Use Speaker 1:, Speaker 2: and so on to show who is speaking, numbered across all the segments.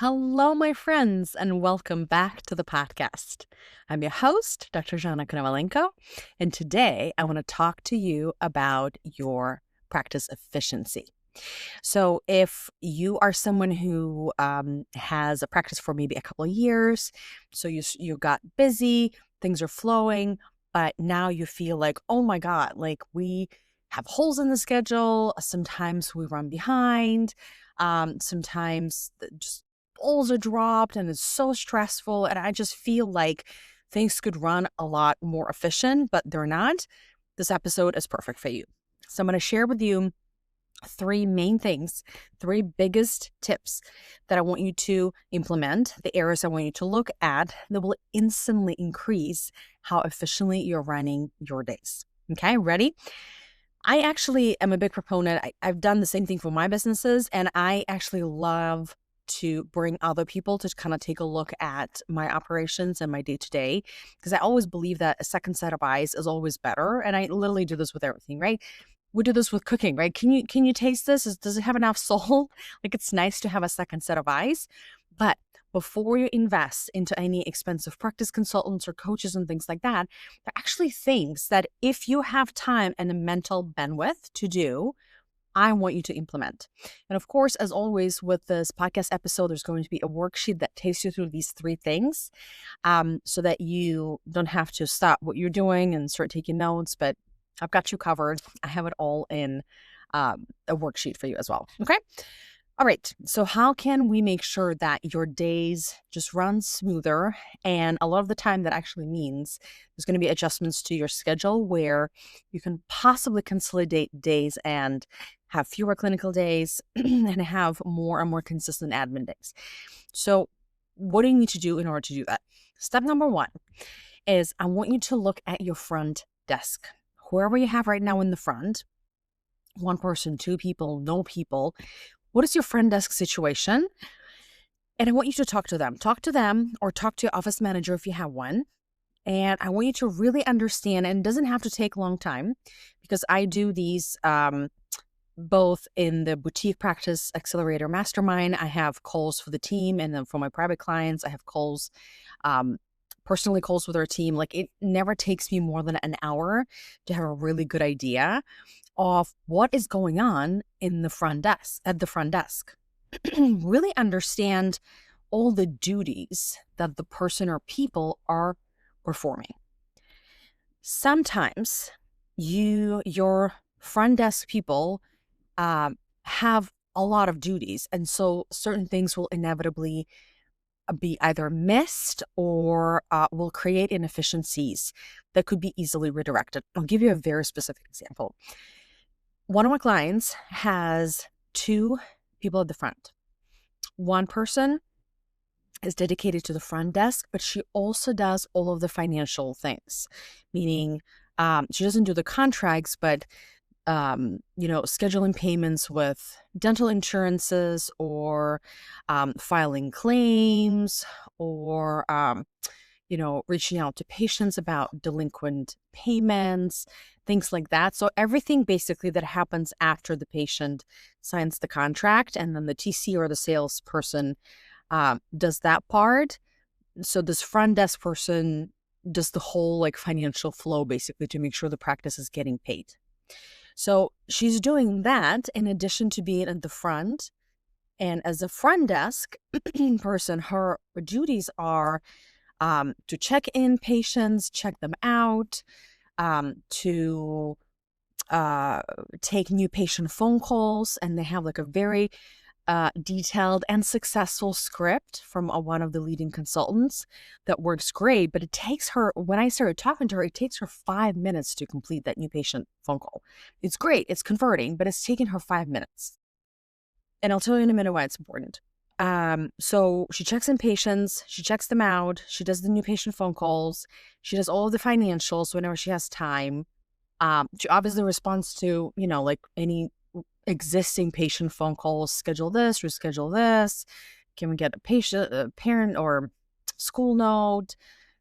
Speaker 1: Hello, my friends, and welcome back to the podcast. I'm your host, Dr. Zhanna, and today I want to talk to you about your practice efficiency. So, if you are someone who has a practice for maybe a couple of years, so you got busy, things are flowing, but now you feel like, oh my God, like we have holes in the schedule. Sometimes we run behind. Sometimes just goals are dropped, and it's so stressful. And I just feel like things could run a lot more efficient, but they're not. This episode is perfect for you. So, I'm going to share with you three main things, three biggest tips that I want you to implement, the areas I want you to look at that will instantly increase how efficiently you're running your days. Okay, ready? I actually am a big proponent. I've done the same thing for my businesses, and I actually love to bring other people to kind of take a look at my operations and my day to day, because I always believe that a second set of eyes is always better. And I literally do this with everything, right? We do this with cooking, right? Can you taste this? Does it have enough soul? Like, it's nice to have a second set of eyes, but before you invest into any expensive practice consultants or coaches and things like that, there are actually things that if you have time and a mental bandwidth to do, I want you to implement. And of course, as always with this podcast episode, there's going to be a worksheet that takes you through these three things, so that you don't have to stop what you're doing and start taking notes, but I've got you covered. I have it all in a worksheet for you as well. Okay. All right. So how can we make sure that your days just run smoother? And a lot of the time that actually means there's going to be adjustments to your schedule where you can possibly consolidate days and have fewer clinical days and have more and more consistent admin days. So what do you need to do in order to do that? Step number one is I want you to look at your front desk. Whoever you have right now in the front, one person, two people, no people, what is your front desk situation? And I want you to talk to them. Talk to them or talk to your office manager if you have one. And I want you to really understand, and it doesn't have to take a long time because I do these both in the boutique practice accelerator mastermind. I have calls for the team, and then for my private clients, I have calls, personally calls with our team. Like, it never takes me more than an hour to have a really good idea of what is going on in the front desk, at the front desk. Really understand all the duties that the person or people are performing. Sometimes your front desk people have a lot of duties, and so certain things will inevitably be either missed or will create inefficiencies that could be easily redirected. I'll give you a very specific example. One of my clients has two people at the front. One person is dedicated to the front desk, but she also does all of the financial things, meaning she doesn't do the contracts, but scheduling payments with dental insurances or filing claims or reaching out to patients about delinquent payments, things like that. So everything basically that happens after the patient signs the contract, and then the TC or the salesperson does that part. So this front desk person does the whole like financial flow basically to make sure the practice is getting paid. So she's doing that in addition to being at the front. And as a front desk person, her duties are to check in patients, check them out, to take new patient phone calls. And they have like a very detailed and successful script from one of the leading consultants that works great. But it takes her, when I started talking to her, it takes her 5 minutes to complete that new patient phone call. It's great, it's converting, but it's taking her 5 minutes. And I'll tell you in a minute why it's important. So she checks in patients, she checks them out, she does the new patient phone calls, she does all of the financials whenever she has time. She obviously responds to, like any existing patient phone calls, schedule this, reschedule this. Can we get a parent or school note,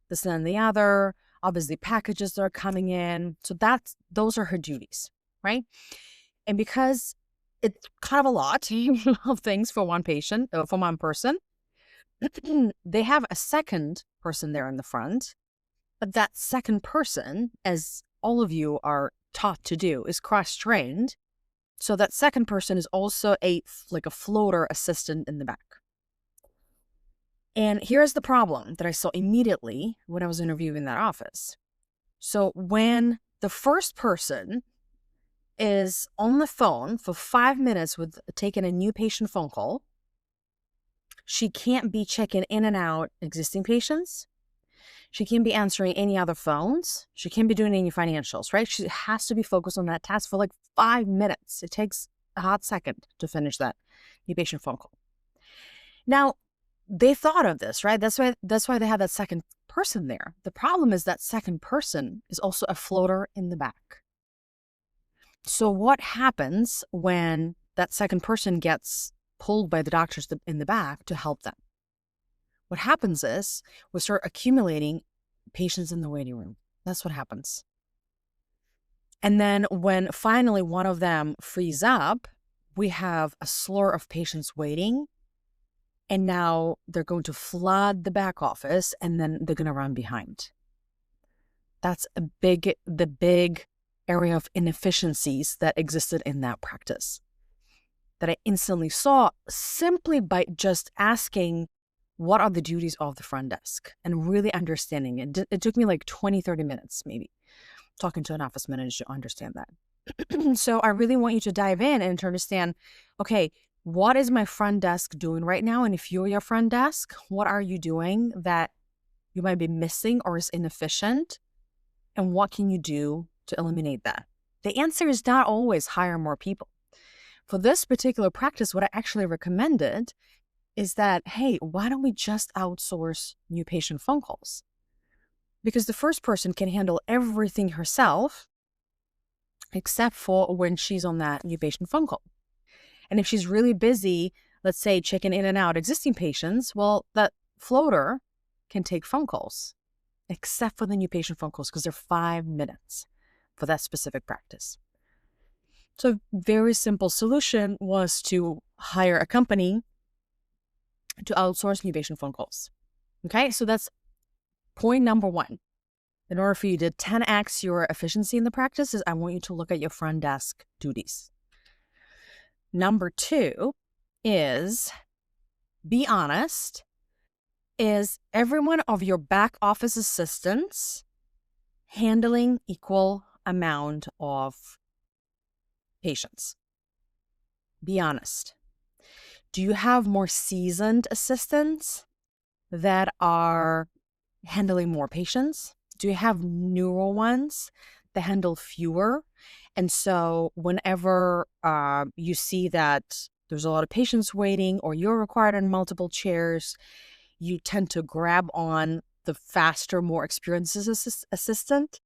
Speaker 1: this and the other, obviously packages that are coming in. So those are her duties, right? And because it's kind of a lot of things for one patient, for one person, they have a second person there in the front, but that second person, as all of you are taught to do, is cross-trained. So that second person is also like a floater assistant in the back. And here's the problem that I saw immediately when I was interviewing that office. So when the first person is on the phone for 5 minutes with taking a new patient phone call, she can't be checking in and out existing patients. She can't be answering any other phones. She can't be doing any financials, right? She has to be focused on that task for like 5 minutes. It takes a hot second to finish that new patient phone call. Now, they thought of this, right? That's why they have that second person there. The problem is that second person is also a floater in the back. So what happens when that second person gets pulled by the doctors in the back to help them? What happens is we start accumulating patients in the waiting room. That's what happens. And then when finally one of them frees up, we have a slur of patients waiting. And now they're going to flood the back office and then they're going to run behind. That's the big area of inefficiencies that existed in that practice that I instantly saw simply by just asking what are the duties of the front desk and really understanding it. It took me like 20, 30 minutes maybe talking to an office manager to understand that. So I really want you to dive in and to understand, okay, what is my front desk doing right now? And if you're your front desk, what are you doing that you might be missing or is inefficient? And what can you do to eliminate that? The answer is not always hire more people. For this particular practice, what I actually recommended is that, hey, why don't we just outsource new patient phone calls? Because the first person can handle everything herself, except for when she's on that new patient phone call. And if she's really busy, let's say checking in and out existing patients, well, that floater can take phone calls, except for the new patient phone calls, because they're 5 minutes for that specific practice. So a very simple solution was to hire a company to outsource new patient phone calls. Okay, so that's point number one. In order for you to 10x your efficiency in the practice is I want you to look at your front desk duties. Number two is be honest. Is every one of your back office assistants handling equal amount of patients? Be honest. Do you have more seasoned assistants that are handling more patients? Do you have newer ones that handle fewer? And so whenever you see that there's a lot of patients waiting or you're required on multiple chairs, you tend to grab on the faster, more experienced assistant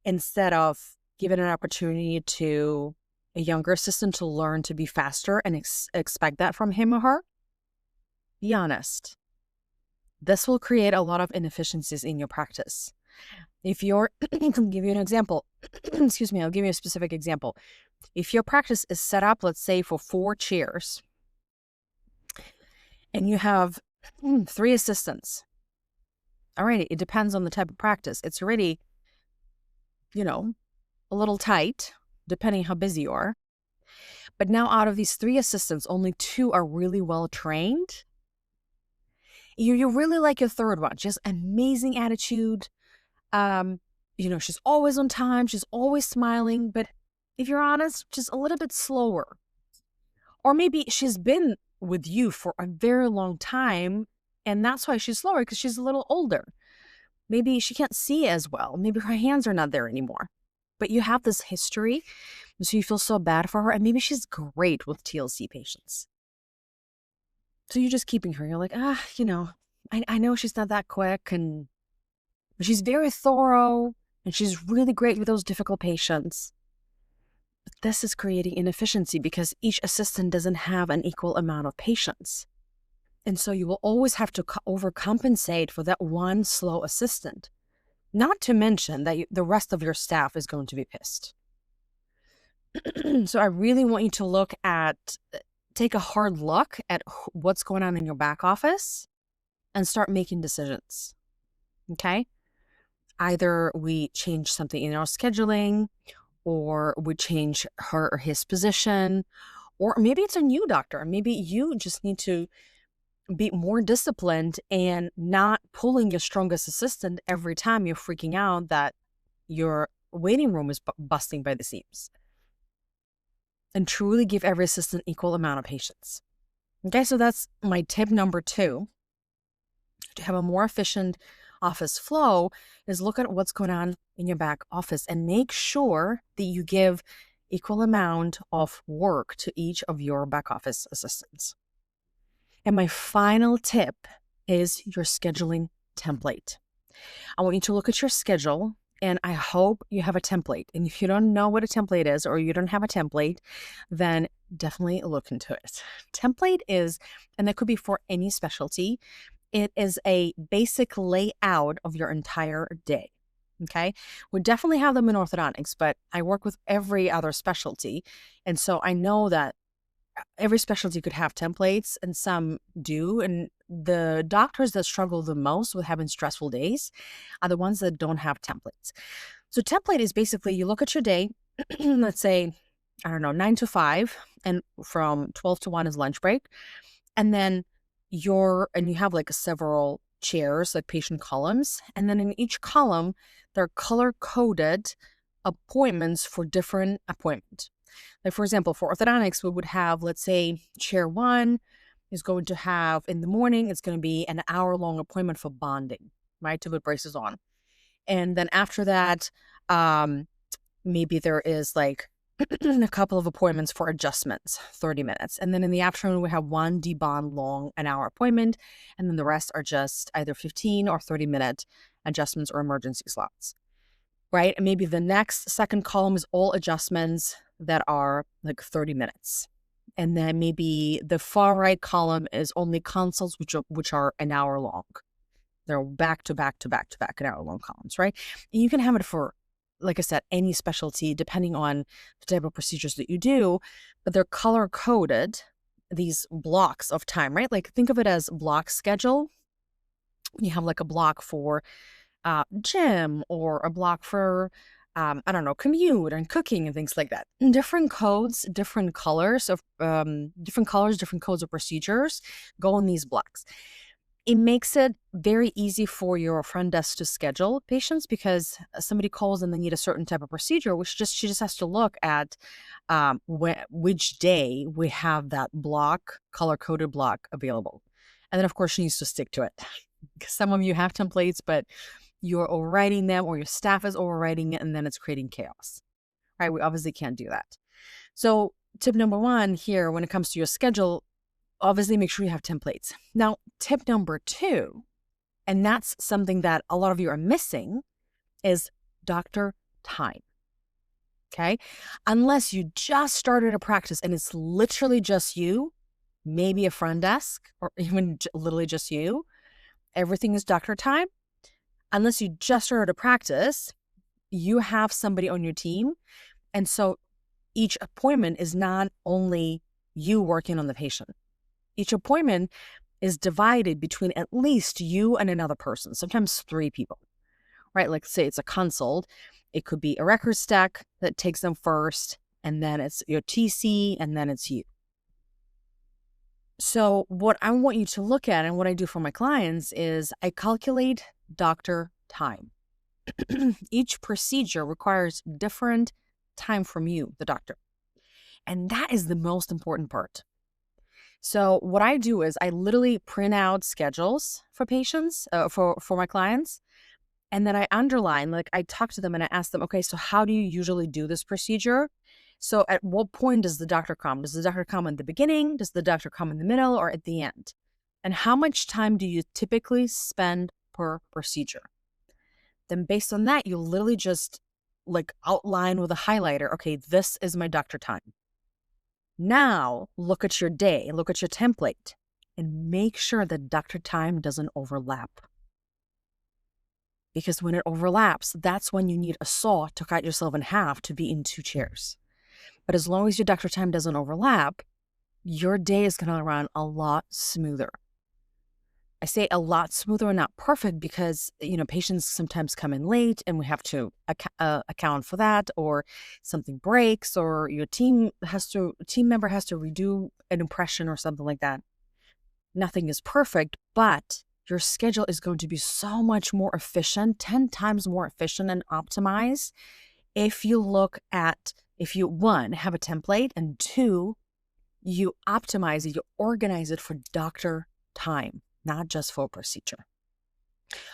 Speaker 1: instead of giving an opportunity to a younger assistant to learn to be faster and expect that from him or her. Be honest. This will create a lot of inefficiencies in your practice. If you're, I'll give you an example. Excuse me, I'll give you a specific example. If your practice is set up, let's say, for 4 chairs, and you have 3 assistants, alrighty, it depends on the type of practice. It's already, a little tight, depending how busy you are. But now out of these 3 assistants, only 2 are really well trained. You really like your third one. She has amazing attitude. She's always on time. She's always smiling. But if you're honest, she's a little bit slower. Or maybe she's been with you for a very long time, and that's why she's slower, because she's a little older. Maybe she can't see as well. Maybe her hands are not there anymore. But you have this history, so you feel so bad for her. And maybe she's great with TLC patients. So you're just keeping her. You're like, I know she's not that quick, but she's very thorough, and she's really great with those difficult patients. But this is creating inefficiency because each assistant doesn't have an equal amount of patients. And so you will always have to overcompensate for that one slow assistant. Not to mention that the rest of your staff is going to be pissed. So I really want you to take a hard look at what's going on in your back office and start making decisions. Okay. Either we change something in our scheduling, or we change her or his position, or maybe it's a new doctor. Maybe you just need to be more disciplined and not pulling your strongest assistant every time you're freaking out that your waiting room is busting by the seams. And truly give every assistant equal amount of patience. Okay, so that's my tip number 2. To have a more efficient office flow is look at what's going on in your back office and make sure that you give equal amount of work to each of your back office assistants. And my final tip is your scheduling template. I want you to look at your schedule, and I hope you have a template. And if you don't know what a template is, or you don't have a template, then definitely look into it. Template is, and that could be for any specialty, it is a basic layout of your entire day. Okay. We definitely have them in orthodontics, but I work with every other specialty. And so I know that every specialty could have templates, and some do. And the doctors that struggle the most with having stressful days are the ones that don't have templates. So template is basically you look at your day, let's say, I don't know, 9 to 5, and from 12 to 1 is lunch break. And then you have like several chairs, like patient columns. And then in each column, there are color coded appointments for different appointments. Like, for example, for orthodontics, we would have, let's say, chair 1 is going to have in the morning, it's going to be an hour-long appointment for bonding, right, to put braces on. And then after that, maybe there is like a couple of appointments for adjustments, 30 minutes. And then in the afternoon, we have one debond long, an hour appointment. And then the rest are just either 15 or 30-minute adjustments or emergency slots, right? And maybe the next second column is all adjustments that are like 30 minutes. And then maybe the far right column is only consults, which are an hour long. They're back to back to back to back, an hour long columns, right? And you can have it for, like I said, any specialty, depending on the type of procedures that you do, but they're color coded, these blocks of time, right? Like think of it as block schedule. You have like a block for gym, or a block for, I don't know, commute and cooking and things like that. And different codes, different colors of, different codes of procedures go in these blocks. It makes it very easy for your front desk to schedule patients, because somebody calls and they need a certain type of procedure, she just has to look at which day we have that block, color-coded block available. And then, of course, she needs to stick to it. Because some of you have templates, but you're overwriting them, or your staff is overwriting it, and then it's creating chaos, right? We obviously can't do that. So tip number 1 here, when it comes to your schedule, obviously make sure you have templates. Now, tip number 2, and that's something that a lot of you are missing, is doctor time. Okay? Unless you just started a practice and it's literally just you, maybe a front desk, or even literally just you, everything is doctor time. Unless you just started a practice, you have somebody on your team. And so each appointment is not only you working on the patient. Each appointment is divided between at least you and another person, sometimes 3 people, right? Like say it's a consult. It could be a records tech that takes them first, and then it's your TC, and then it's you. So what I want you to look at, and what I do for my clients, is I calculate doctor time. Each procedure requires different time from you, the doctor. And that is the most important part. So what I do is I literally print out schedules for patients, for my clients. And then I underline, like I talk to them and I ask them, okay, so how do you usually do this procedure? So at what point does the doctor come? Does the doctor come in the beginning? Does the doctor come in the middle, or at the end? And how much time do you typically spend per procedure? Then based on that, you literally just like outline with a highlighter, okay, this is my doctor time. Now look at your day, look at your template, and make sure that doctor time doesn't overlap. Because when it overlaps, that's when you need a saw to cut yourself in half to be in 2 chairs. But as long as your doctor time doesn't overlap, your day is going to run a lot smoother. I say a lot smoother and not perfect because, patients sometimes come in late and we have to account for that, or something breaks, or your team member has to redo an impression or something like that. Nothing is perfect, but your schedule is going to be so much more efficient, 10 times more efficient and optimized if you, one, have a template, and two, you optimize it, you organize it for doctor time, not just for procedure.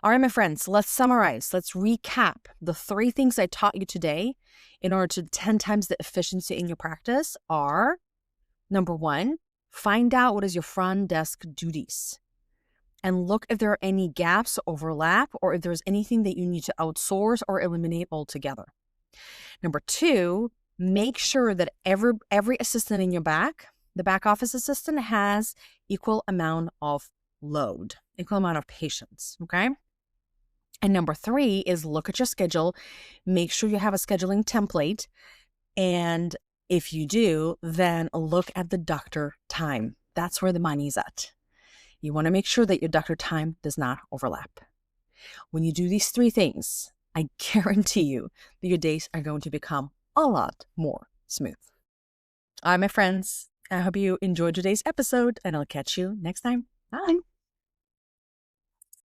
Speaker 1: All right, my friends, let's summarize. Let's recap the 3 things I taught you today in order to 10 times the efficiency in your practice are: number 1, find out what is your front desk duties and look if there are any gaps, overlap, or if there's anything that you need to outsource or eliminate altogether. Number 2, make sure that every assistant in your the back office assistant, has equal amount of load, equal amount of patients, okay? And number 3 is look at your schedule, make sure you have a scheduling template, and if you do, then look at the doctor time. That's where the money's at. You want to make sure that your doctor time does not overlap. When you do these 3 things, I guarantee you that your days are going to become a lot more smooth. All right, my friends, I hope you enjoyed today's episode, and I'll catch you next time. Bye.